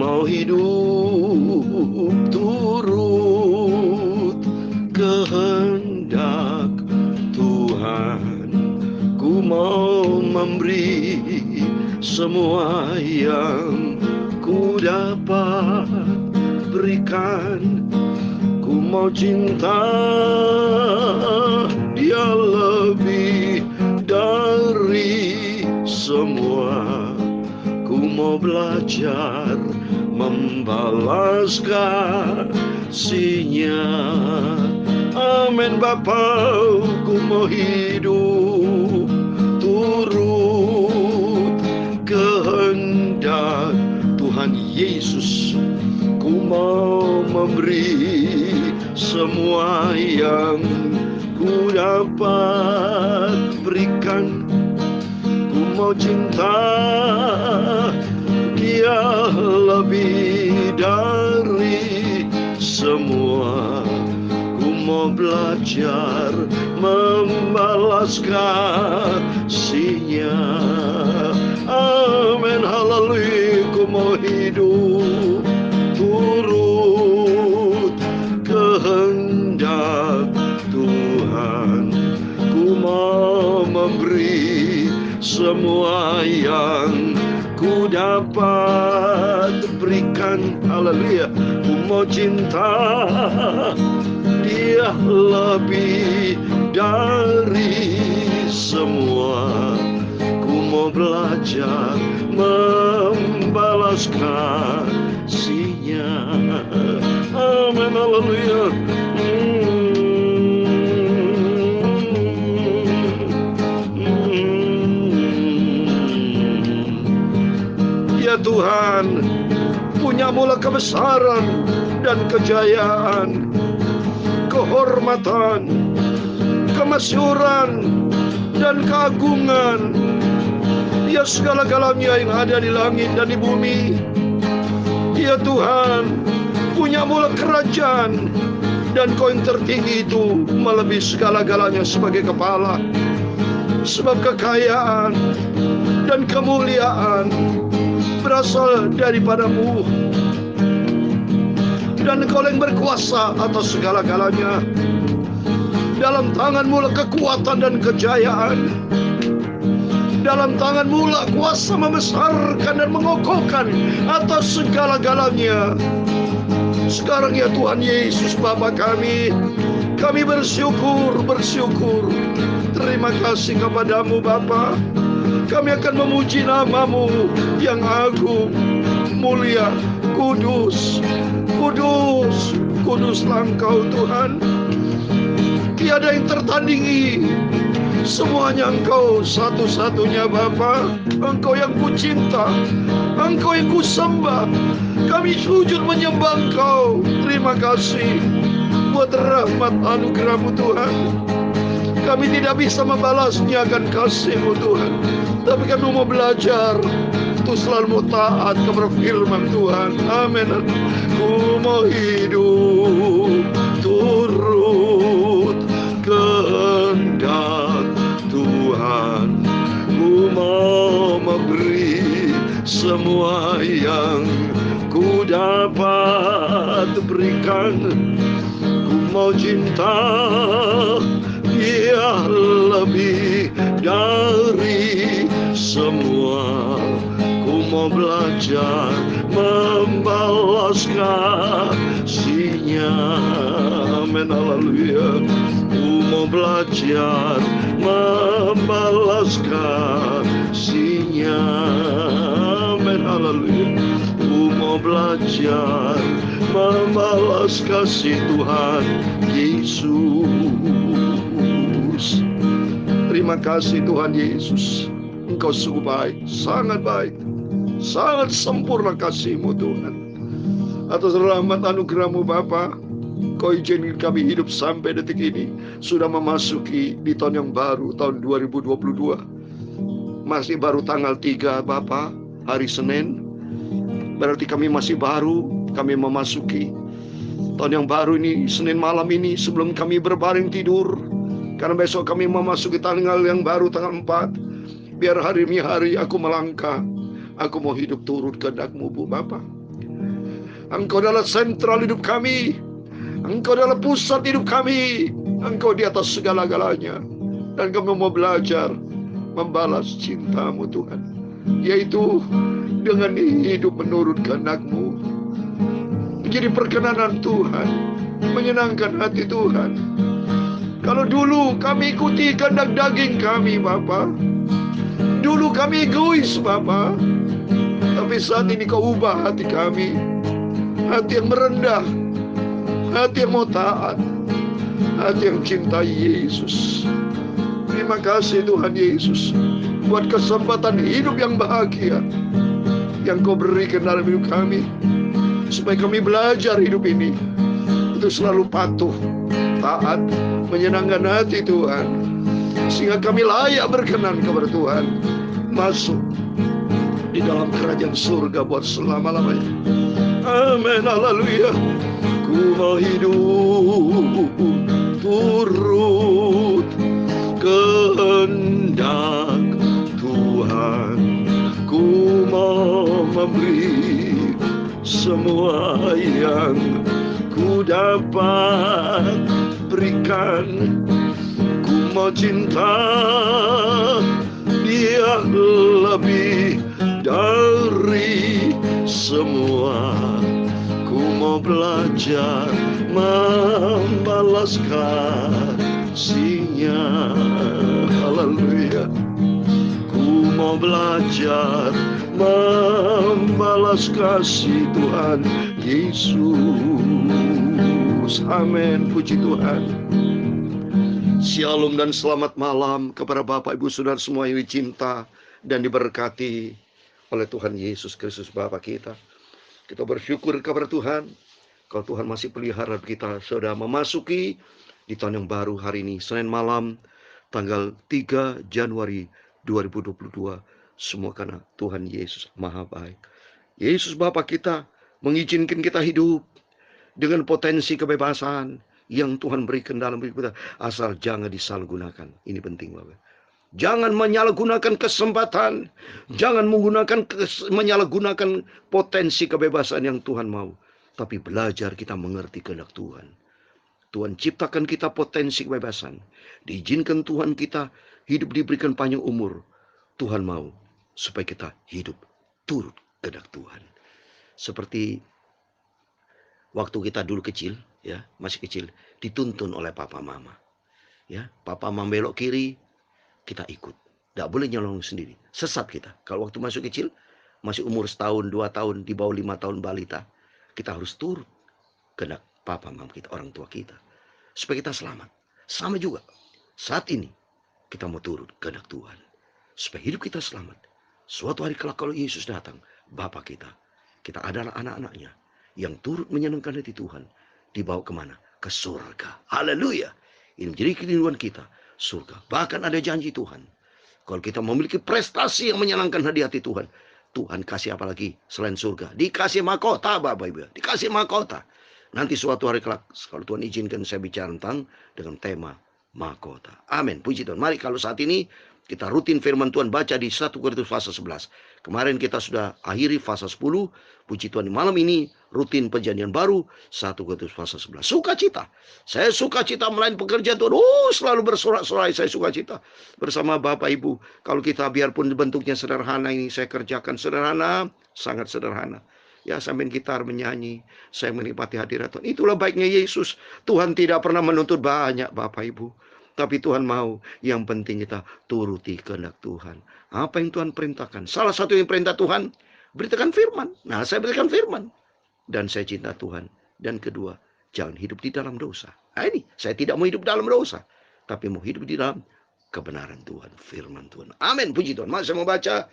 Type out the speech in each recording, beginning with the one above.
mau hidup turut kehendak Tuhan. Ku mau memberi semua yang ku dapat berikan. Ku mau cinta Dia lebih dari semua. Ku mau belajar membalas kasih-Nya. Amin Bapa, ku mau hidup turut kehendak Tuhan Yesus. Ku mau memberi semua yang ku dapat berikan. Ku mau cinta Dia lebih dari semua. Ku mau belajar membalas kasih-Nya. Amin, haleluya. Ku mau hidup turut kehendak Tuhan. Ku mau memberi semua yang ku dapat berikan. Haleluya. Ku mau cinta Dia lebih dari semua. Ku mau belajar membalas kasih-Nya. Amin, haleluya. Ya Tuhan, punya-Mu kebesaran dan kejayaan, kehormatan, kemasyhuran, dan keagungan. Ya segala-galanya yang ada di langit dan di bumi. Ya Tuhan, punya-Mu kerajaan, dan Kau yang tertinggi itu melebihi segala-galanya sebagai kepala. Sebab kekayaan dan kemuliaan berasal daripada-Mu, dan Engkau yang berkuasa atas segala-galanya. Dalam tangan-Mu lah kekuatan dan kejayaan. Dalam tangan-Mu lah kuasa membesarkan dan mengokohkan atas segala-galanya. Sekarang ya Tuhan Yesus Bapa kami bersyukur. Terima kasih kepada-Mu Bapa. Kami akan memuji nama-Mu yang agung, mulia, kudus. Kuduslah Engkau Tuhan. Tiada yang tertandingi. Semuanya Engkau satu-satunya Bapa. Engkau yang ku cinta, Engkau yang ku sembah. Kami sujud menyembah Engkau. Terima kasih buat rahmat anugerah-Mu Tuhan. Kami tidak bisa membalasnya akan kasih-Mu Tuhan, tapi kami mau belajar untuk selalu taat kepada firman Tuhan. Amin. Ku mau hidup turut kehendak Tuhan. Ku mau memberi semua yang ku dapat berikan. Ku mau cinta Dia lebih dari semua. Ku mau belajar membalas kasih-Nya. Amin, haleluya. Ku mau belajar membalas kasih-Nya. Amin, haleluya. Ku mau belajar membalas kasih Tuhan Yesus. Terima kasih Tuhan Yesus. Engkau sungguh baik, sangat sempurna kasih-Mu Tuhan. Atas rahmat anugerah-Mu Bapa, Kau izinkan kami hidup sampai detik ini. Sudah memasuki di tahun yang baru, tahun 2022. Masih baru tanggal 3 Bapa, hari Senin. Berarti kami masih baru, kami memasuki tahun yang baru ini, Senin malam ini, sebelum kami berbaring tidur. Karena besok kami memasuki tanggal yang baru, tanggal 4. Biar hari ini hari aku melangkah. Aku mau hidup turut kehendak-Mu Bu Bapa. Engkau adalah sentral hidup kami. Engkau adalah pusat hidup kami. Engkau di atas segala-galanya. Dan kami mau belajar membalas cinta-Mu Tuhan, yaitu dengan hidup menurut kehendak-Mu, menjadi perkenanan Tuhan, menyenangkan hati Tuhan. Kalau dulu kami ikuti kehendak daging kami, Bapa, dulu kami egois, Bapa, tapi saat ini Kau ubah hati kami, hati yang merendah, hati yang mau taat, hati yang cintai Yesus. Terima kasih Tuhan Yesus buat kesempatan hidup yang bahagia yang Kau berikan dalam hidup kami, supaya kami belajar hidup ini untuk selalu patuh, taat, menyenangkan hati Tuhan, sehingga kami layak berkenan kepada Tuhan, masuk di dalam kerajaan surga buat selama-lamanya. Amin, haleluya. Ku mau hidup turut kehendak Tuhan. Ku mau memberi semua yang ku dapat berikan. Ku mau cinta Dia lebih dari semua. Ku mau belajar membalas kasih-Nya. Haleluya. Ku mau belajar membalas kasih Tuhan Yesus. Amin. Puji Tuhan. Shalom dan selamat malam kepada Bapak Ibu Saudara semua yang dicinta dan diberkati oleh Tuhan Yesus Kristus Bapa kita. Kita bersyukur kepada Tuhan, kalau Tuhan masih pelihara kita sudah memasuki di tahun yang baru hari ini, Senin malam, tanggal 3 Januari 2022. Semua karena Tuhan Yesus Maha Baik. Yesus Bapa kita mengizinkan kita hidup dengan potensi kebebasan yang Tuhan berikan dalam hidup kita, asal jangan disalahgunakan. Ini penting Bapak. Jangan menyalahgunakan kesempatan. Jangan menyalahgunakan potensi kebebasan yang Tuhan mau. Tapi belajar kita mengerti kehendak Tuhan. Tuhan ciptakan kita potensi kebebasan. Diizinkan Tuhan kita hidup diberikan panjang umur. Tuhan mau supaya kita hidup turut kehendak Tuhan. Seperti waktu kita dulu kecil, ya, masih kecil, dituntun oleh papa mama. Ya, papa mama belok kiri, kita ikut. Tidak boleh nyolong sendiri. Sesat kita. Kalau waktu masuk kecil, masih umur setahun, 2 tahun, di bawah 5 tahun balita, kita harus turut kehendak papa mama kita, orang tua kita, supaya kita selamat. Sama juga, saat ini kita mau turut kehendak Tuhan, supaya hidup kita selamat. Suatu hari kelak kalau Yesus datang, Bapa kita adalah anak-anaknya yang turut menyenangkan hati Tuhan, dibawa kemana? Ke surga. Haleluya. Ini menjadi kerinduan kita, surga. Bahkan ada janji Tuhan, kalau kita memiliki prestasi yang menyenangkan hati Tuhan, Tuhan kasih apa lagi selain surga? Dikasih mahkota, Bapak Ibu. Dikasih mahkota. Nanti suatu hari kelak, kalau Tuhan izinkan, saya bicara tentang dengan tema mahkota. Amin. Puji Tuhan. Mari kalau saat ini kita rutin firman Tuhan baca di 1 Korintus pasal 11. Kemarin kita sudah akhiri pasal 10. Puji Tuhan, malam ini rutin perjanjian baru 1 Korintus pasal 11. Sukacita. Saya sukacita melayani pekerjaan Tuhan. Selalu bersorak-sorai saya sukacita bersama Bapak Ibu. Kalau kita biarpun bentuknya sederhana, ini saya kerjakan sederhana, sangat sederhana. Ya, saya main gitar, menyanyi, saya menikmati hadirat Tuhan. Itulah baiknya Yesus. Tuhan tidak pernah menuntut banyak Bapak Ibu. Tapi Tuhan mau, yang penting kita turuti kehendak Tuhan. Apa yang Tuhan perintahkan? Salah satu yang perintah Tuhan, beritakan firman. Nah, saya berikan firman. Dan saya cinta Tuhan. Dan kedua, jangan hidup di dalam dosa. Nah, ini, saya tidak mau hidup dalam dosa. Tapi mau hidup di dalam kebenaran Tuhan, firman Tuhan. Amin, puji Tuhan. Mari saya mau baca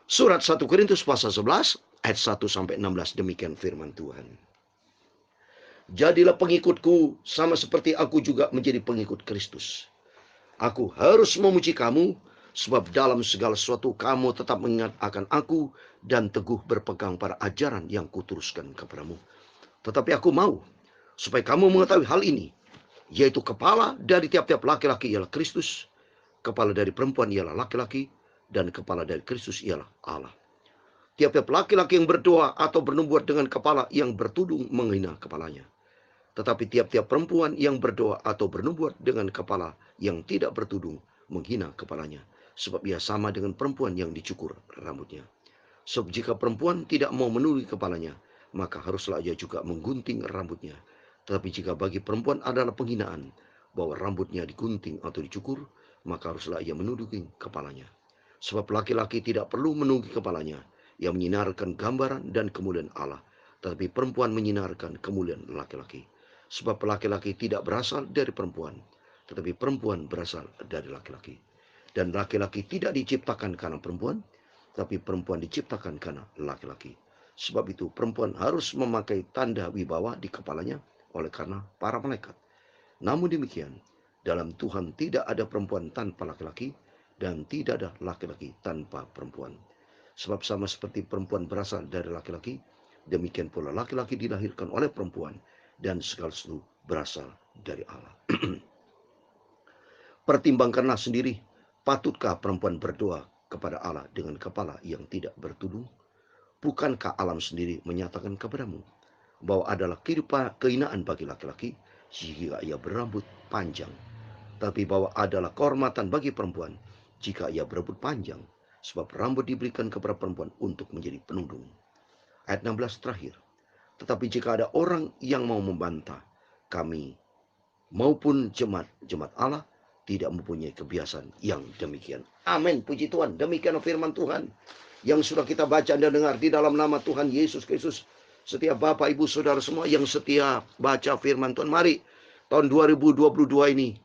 surat 1 Korintus pasal 11, ayat 1 sampai 16. Demikian firman Tuhan. Jadilah pengikutku sama seperti aku juga menjadi pengikut Kristus. Aku harus memuji kamu, sebab dalam segala sesuatu kamu tetap mengingat akan aku dan teguh berpegang pada ajaran yang kuteruskan kepadamu. Tetapi aku mau supaya kamu mengetahui hal ini, yaitu kepala dari tiap-tiap laki-laki ialah Kristus, kepala dari perempuan ialah laki-laki, dan kepala dari Kristus ialah Allah. Tiap-tiap laki-laki yang berdoa atau bernubuat dengan kepala yang bertudung menghina kepalanya. Tetapi tiap-tiap perempuan yang berdoa atau bernubuat dengan kepala yang tidak bertudung menghina kepalanya. Sebab ia sama dengan perempuan yang dicukur rambutnya. Sebab jika perempuan tidak mau menunduk kepalanya, maka haruslah ia juga menggunting rambutnya. Tetapi jika bagi perempuan adalah penghinaan bahwa rambutnya digunting atau dicukur, maka haruslah ia menundukkan kepalanya. Sebab laki-laki tidak perlu menundukkan kepalanya, yang menyinarkan gambaran dan kemuliaan Allah, tetapi perempuan menyinarkan kemuliaan laki-laki. Sebab laki-laki tidak berasal dari perempuan, tetapi perempuan berasal dari laki-laki. Dan laki-laki tidak diciptakan karena perempuan, tapi perempuan diciptakan karena laki-laki. Sebab itu perempuan harus memakai tanda wibawa di kepalanya oleh karena para malaikat. Namun demikian, dalam Tuhan tidak ada perempuan tanpa laki-laki, dan tidak ada laki-laki tanpa perempuan. Sebab sama seperti perempuan berasal dari laki-laki, demikian pula laki-laki dilahirkan oleh perempuan, dan segala sesuatu berasal dari Allah. Pertimbangkanlah sendiri, patutkah perempuan berdoa kepada Allah dengan kepala yang tidak bertudung? Bukankah alam sendiri menyatakan kepadamu bahwa adalah kehinaan bagi laki-laki jika ia berambut panjang, tapi bahwa adalah kehormatan bagi perempuan jika ia berambut panjang? Sebab rambut diberikan kepada perempuan untuk menjadi penundung. Ayat 16 terakhir. Tetapi jika ada orang yang mau membantah, kami maupun jemaat Allah tidak mempunyai kebiasaan yang demikian. Amin, puji Tuhan. Demikian firman Tuhan yang sudah kita baca dan dengar di dalam nama Tuhan Yesus Kristus. Setiap Bapak, Ibu, Saudara semua yang setia baca firman Tuhan, mari tahun 2022 ini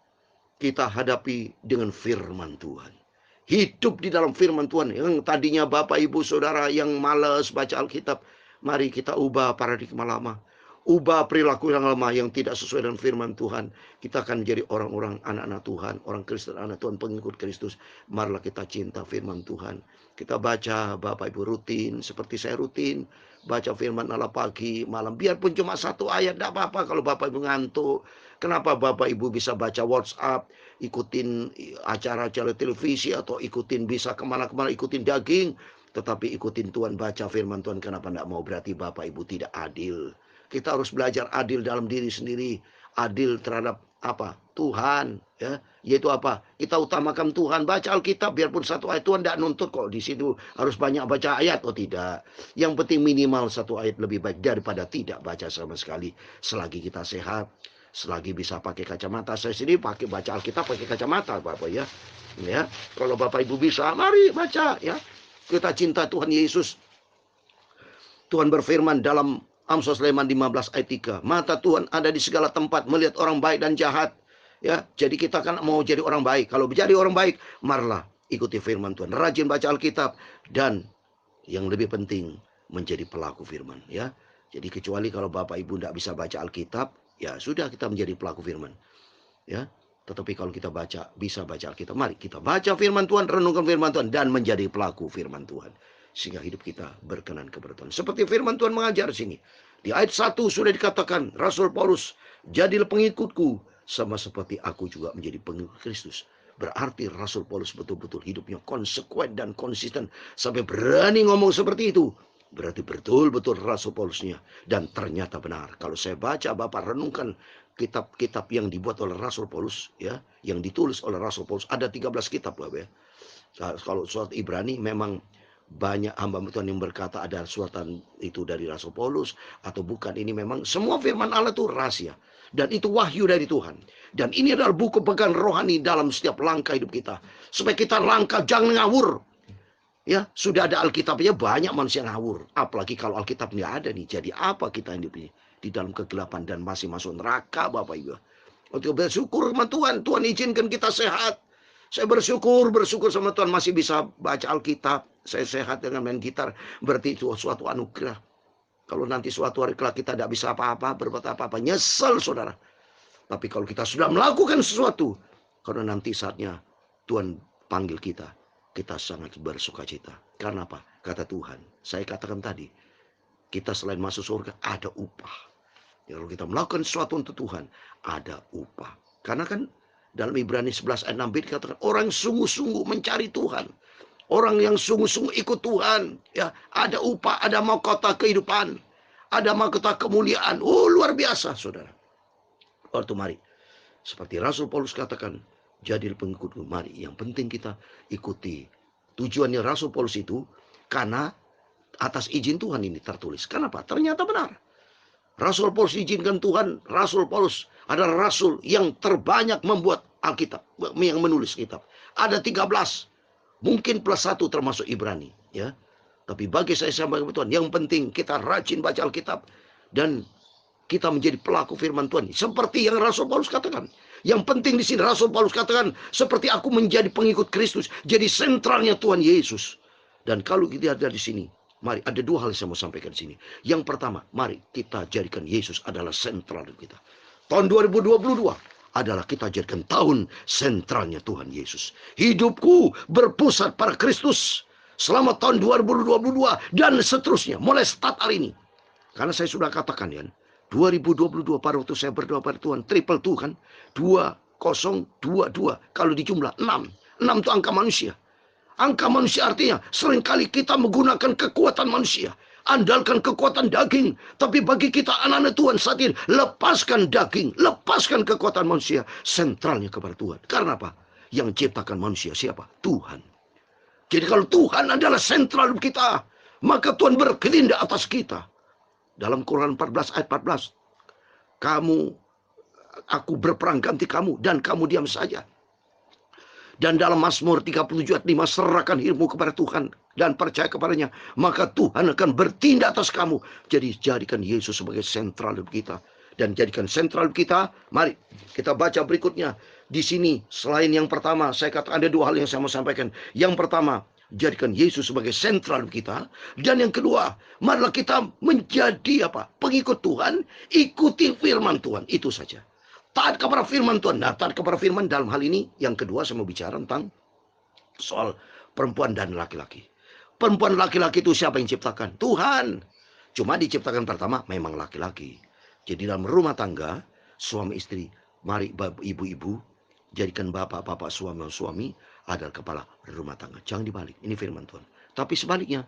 kita hadapi dengan firman Tuhan. Hidup di dalam firman Tuhan. Yang tadinya Bapak, Ibu, Saudara yang malas baca Alkitab, mari kita ubah paradigma lama. Ubah perilaku yang lama yang tidak sesuai dengan firman Tuhan. Kita akan menjadi orang-orang anak-anak Tuhan, orang Kristen, anak Tuhan, pengikut Kristus. Marilah kita cinta firman Tuhan. Kita baca, Bapak Ibu, rutin, seperti saya rutin baca firman Allah pagi, malam. Biarpun cuma satu ayat, tidak apa-apa kalau Bapak Ibu ngantuk. Kenapa Bapak Ibu bisa baca WhatsApp, ikutin acara-acara televisi, atau ikutin bisa kemana-kemana, ikutin daging, tetapi ikutin Tuhan, baca firman Tuhan. Kenapa tidak mau? Berarti Bapak Ibu tidak adil. Kita harus belajar adil dalam diri sendiri, adil terhadap apa? Tuhan, ya. Yaitu apa? Kita utamakan Tuhan. Baca Alkitab biarpun satu ayat. Tuhan tidak nuntut kok di situ harus banyak baca ayat. Oh tidak. Yang penting minimal satu ayat lebih baik daripada tidak baca sama sekali. Selagi kita sehat, selagi bisa pakai kacamata. Saya sendiri pakai baca Alkitab pakai kacamata, Bapak ya. Ya, kalau Bapak Ibu bisa, mari baca ya. Kita cinta Tuhan Yesus. Tuhan berfirman dalam Amsal 15 ayat 3. Mata Tuhan ada di segala tempat, melihat orang baik dan jahat. Ya, jadi kita kan mau jadi orang baik. Kalau menjadi orang baik, marilah ikuti firman Tuhan. Rajin baca Alkitab, dan yang lebih penting menjadi pelaku firman. Ya, jadi kecuali kalau Bapak Ibu tidak bisa baca Alkitab, ya sudah, kita menjadi pelaku firman. Ya, tetapi kalau kita bisa baca Alkitab, mari kita baca firman Tuhan, renungkan firman Tuhan, dan menjadi pelaku firman Tuhan. Sehingga hidup kita berkenan kepada Tuhan. Seperti firman Tuhan mengajar sini. Di ayat 1 sudah dikatakan, Rasul Paulus, jadilah pengikutku, sama seperti aku juga menjadi pengikut Kristus. Berarti Rasul Paulus betul-betul hidupnya konsekuen dan konsisten, sampai berani ngomong seperti itu. Berarti betul-betul Rasul Paulusnya. Dan ternyata benar. Kalau saya baca, Bapak renungkan kitab-kitab yang dibuat oleh Rasul Paulus, ya, yang ditulis oleh Rasul Paulus, ada 13 kitab, Bapak ya. Kalau surat Ibrani memang banyak hamba Tuhan yang berkata ada suratan itu dari Rasul Paulus atau bukan. Ini memang semua firman Allah itu rahasia, dan itu wahyu dari Tuhan. Dan ini adalah buku pegangan rohani dalam setiap langkah hidup kita, supaya kita langkah jangan ngawur. Ya, sudah ada Alkitabnya, banyak manusia ngawur. Apalagi kalau Alkitab nggak ada nih, jadi apa kita hidup ini? Di dalam kegelapan dan masih masuk neraka, Bapak Ibu. Untuk bersyukur sama Tuhan, Tuhan izinkan kita sehat. Saya bersyukur sama Tuhan masih bisa baca Alkitab. Saya sehat dengan main gitar, berarti itu suatu anugerah. Kalau nanti suatu hari kelak kita tidak bisa apa-apa, berbuat apa-apa, nyesel saudara. Tapi kalau kita sudah melakukan sesuatu, karena nanti saatnya Tuhan panggil kita, kita sangat bersukacita. Karena apa? Kata Tuhan, saya katakan tadi, kita selain masuk surga, ada upah. Ya, kalau kita melakukan sesuatu untuk Tuhan, ada upah. Karena kan dalam Ibrani 11 ayat 6b dikatakan, orang sungguh-sungguh mencari Tuhan, Orang yang sungguh-sungguh ikut Tuhan, ya, ada upah, ada mahkota kehidupan, ada mahkota kemuliaan. Oh, luar biasa, saudara. Waktu mari, seperti Rasul Paulus katakan, jadi pengikutku. Mari, yang penting kita ikuti. Tujuannya Rasul Paulus itu karena atas izin Tuhan ini tertulis. Kenapa? Ternyata benar. Rasul Paulus izinkan Tuhan. Rasul Paulus adalah rasul yang terbanyak membuat Alkitab, yang menulis kitab. Ada 13. Mungkin plus 1 termasuk Ibrani, ya. Tapi bagi saya sebagai Tuhan, yang penting kita rajin baca Alkitab dan kita menjadi pelaku firman Tuhan. Seperti yang Rasul Paulus katakan. Yang penting di sini Rasul Paulus katakan, seperti aku menjadi pengikut Kristus, jadi sentralnya Tuhan Yesus. Dan kalau kita ada di sini, mari, ada dua hal yang saya mau sampaikan di sini. Yang pertama, mari kita jadikan Yesus adalah sentral kita. Tahun 2022 adalah kita jadikan tahun sentralnya Tuhan Yesus. Hidupku berpusat pada Kristus selama tahun 2022 dan seterusnya. Mulai start hari ini. Karena saya sudah katakan ya, 2022 pada waktu saya berdoa pada Tuhan, triple tuh kan, 2022. Kalau dijumlah 6. 6 itu angka manusia. Angka manusia artinya seringkali kita menggunakan kekuatan manusia. Andalkan kekuatan daging. Tapi bagi kita anak-anak Tuhan saat ini, lepaskan daging. Lepaskan kekuatan manusia. Sentralnya kepada Tuhan. Karena apa? Yang ciptakan manusia siapa? Tuhan. Jadi kalau Tuhan adalah sentral kita, maka Tuhan berkelindak atas kita. Dalam Quran 14 ayat 14. Aku berperang ganti kamu dan kamu diam saja. Dan dalam Mazmur 37 ayat 5, serahkan hidupmu kepada Tuhan dan percaya kepadanya, maka Tuhan akan bertindak atas kamu. Jadi jadikan Yesus sebagai sentral kita. Dan jadikan sentral kita, mari kita baca berikutnya. Di sini selain yang pertama, saya katakan ada dua hal yang saya mau sampaikan. Yang pertama, jadikan Yesus sebagai sentral kita. Dan yang kedua, marilah kita menjadi pengikut Tuhan, ikuti firman Tuhan. Itu saja. Taat kepada firman Tuhan. Nah, taat kepada firman dalam hal ini, yang kedua saya mau bicara tentang soal perempuan dan laki-laki. Perempuan laki-laki itu siapa yang ciptakan? Tuhan. Cuma diciptakan pertama memang laki-laki. Jadi dalam rumah tangga, suami istri, mari ibu-ibu, jadikan bapak-bapak suami adalah kepala rumah tangga. Jangan dibalik. Ini firman Tuhan. Tapi sebaliknya,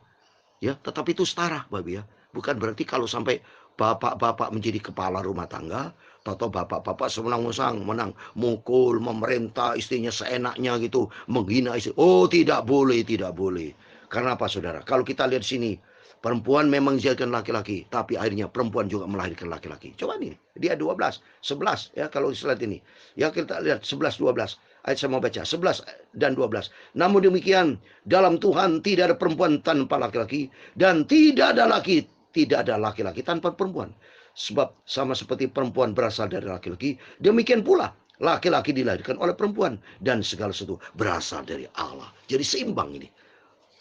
ya, tetapi itu setara, Bapak ya. Bukan berarti kalau sampai bapak-bapak menjadi kepala rumah tangga, atau bapak-bapak semenang-menang, mukul, memerintah istrinya seenaknya gitu, menghina istri. Oh, tidak boleh, tidak boleh. Karena apa, saudara? Kalau kita lihat sini, perempuan memang dijadikan laki-laki, tapi akhirnya perempuan juga melahirkan laki-laki. Coba nih, dia 12, 11 ya kalau slide ini. Ya kita lihat 11, 12. Ayat saya mau baca 11 dan 12. Namun demikian, dalam Tuhan tidak ada perempuan tanpa laki-laki, dan tidak ada laki-laki tanpa perempuan. Sebab sama seperti perempuan berasal dari laki-laki, demikian pula laki-laki dilahirkan oleh perempuan, dan segala sesuatu berasal dari Allah. Jadi seimbang ini.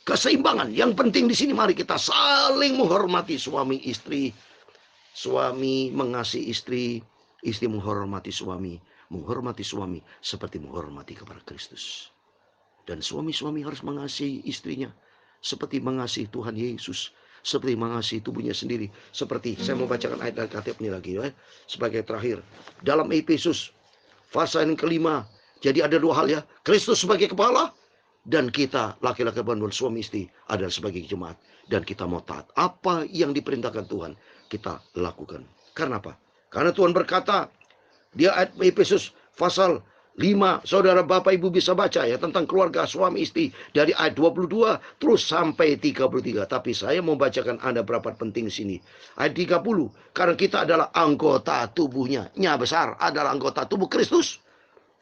Keseimbangan. Yang penting di sini, mari kita saling menghormati suami istri. Suami mengasihi istri, istri menghormati suami seperti menghormati kepada Kristus. Dan suami-suami harus mengasihi istrinya seperti mengasihi Tuhan Yesus, seperti mengasihi tubuhnya sendiri. Seperti saya mau bacakan ayat Alkitab ini lagi ya, sebagai terakhir. Dalam Efesus pasal yang kelima. Jadi ada dua hal ya. Kristus sebagai kepala, dan kita laki-laki dan suami istri adalah sebagai jemaat. Dan kita mau taat. Apa yang diperintahkan Tuhan, kita lakukan. Karena apa? Karena Tuhan berkata, dia ayat Efesus pasal 5, saudara bapak ibu bisa baca ya tentang keluarga suami istri dari ayat 22 terus sampai 33. Tapi saya mau bacakan Anda berapa penting sini. Ayat 30, karena kita adalah anggota tubuhnya. Nya besar adalah anggota tubuh Kristus.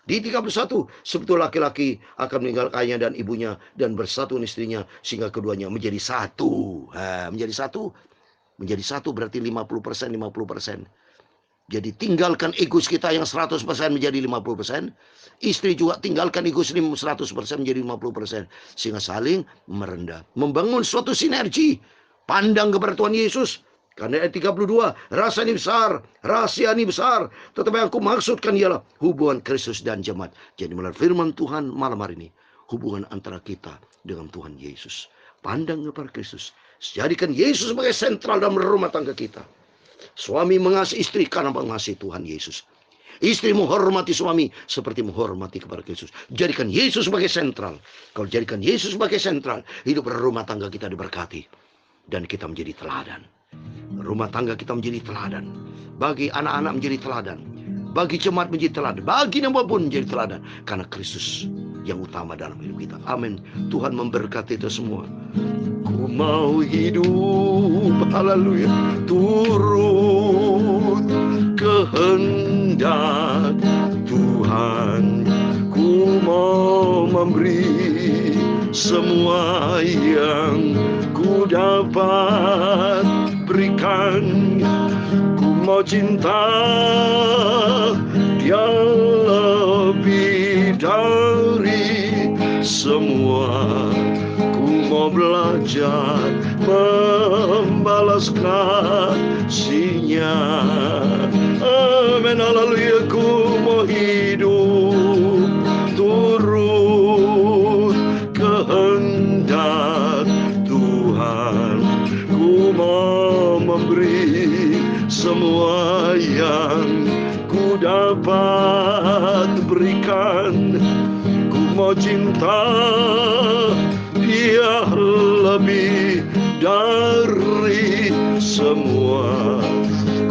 Di 31, sebetulnya laki-laki akan meninggalkan ayahnya dan ibunya dan bersatu dengan istrinya sehingga keduanya menjadi satu. Menjadi satu berarti 50%, 50%. Jadi tinggalkan egois kita yang 100% menjadi 50%. Istri juga tinggalkan egois 100% menjadi 50%. Sehingga saling merendah. Membangun suatu sinergi. Pandang kepada Tuhan Yesus. Karena ayat 32, rahasia ini besar. Tetapi yang aku maksudkan ialah hubungan Kristus dan jemaat. Jadi melalui firman Tuhan malam hari ini, hubungan antara kita dengan Tuhan Yesus. Pandang kepada Kristus. Jadikan Yesus sebagai sentral dalam rumah tangga kita. Suami mengasihi istri karena mengasihi Tuhan Yesus. Istri menghormati suami seperti menghormati kepada Yesus. Jadikan Yesus sebagai sentral. Kalau jadikan Yesus sebagai sentral, hidup rumah tangga kita diberkati. Dan kita menjadi teladan. Rumah tangga kita menjadi teladan. Bagi anak-anak menjadi teladan. Bagi jemaat menjadi teladan. Bagi apapun menjadi teladan. Karena Kristus yang utama dalam hidup kita. Amin. Tuhan memberkati itu semua. Ku mau hidup, haleluya, turut kehendak Tuhan. Ku mau memberi semua yang ku dapat berikan. Ku mau cinta Dia lebih dari semua. Ku mau belajar membalas kasih-Nya. Amin, haleluya. Ku mau hidup turut kehendak Tuhan. Ku mau memberi semua yang ku dapat berikan. Ku mau cinta Dia lebih dari semua.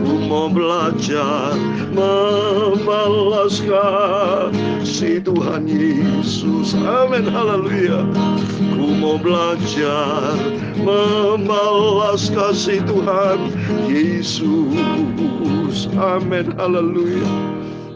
Ku mau belajar membalas kasih Tuhan Yesus. Amin, haleluya. Ku mau belajar membalas kasih Tuhan Yesus. Amin, haleluya.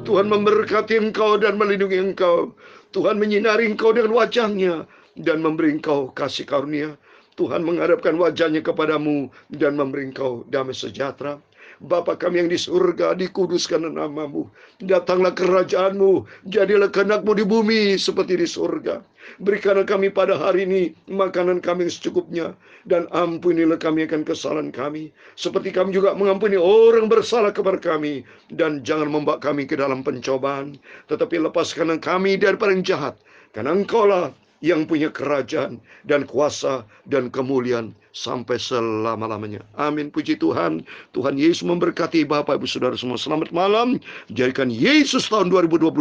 Tuhan memberkati engkau dan melindungi engkau. Tuhan menyinari engkau dengan wajah-Nya dan memberi engkau kasih karunia. Tuhan menghadapkan wajah-Nya kepadamu dan memberi engkau damai sejahtera. Bapa kami yang di surga, dikuduskan nama-Mu. Datanglah kerajaan-Mu, jadilah kehendak-Mu di bumi seperti di surga. Berikanlah kami pada hari ini makanan kami yang secukupnya, dan ampunilah kami akan kesalahan kami, seperti kami juga mengampuni orang bersalah kepada kami. Dan jangan membawa kami ke dalam pencobaan, tetapi lepaskanlah kami daripada yang jahat, karena Engkaulah yang punya kerajaan dan kuasa dan kemuliaan sampai selama-lamanya. Amin. Puji Tuhan. Tuhan Yesus memberkati Bapak Ibu Saudara semua. Selamat malam. Jadikan Yesus tahun 2022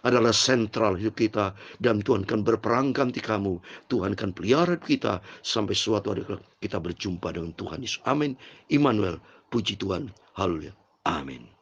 adalah sentral hidup kita, dan Tuhan akan berperang ganti kamu. Tuhan akan pelihara kita sampai suatu hari kita berjumpa dengan Tuhan Yesus. Amin. Immanuel. Puji Tuhan. Haleluya. Amin.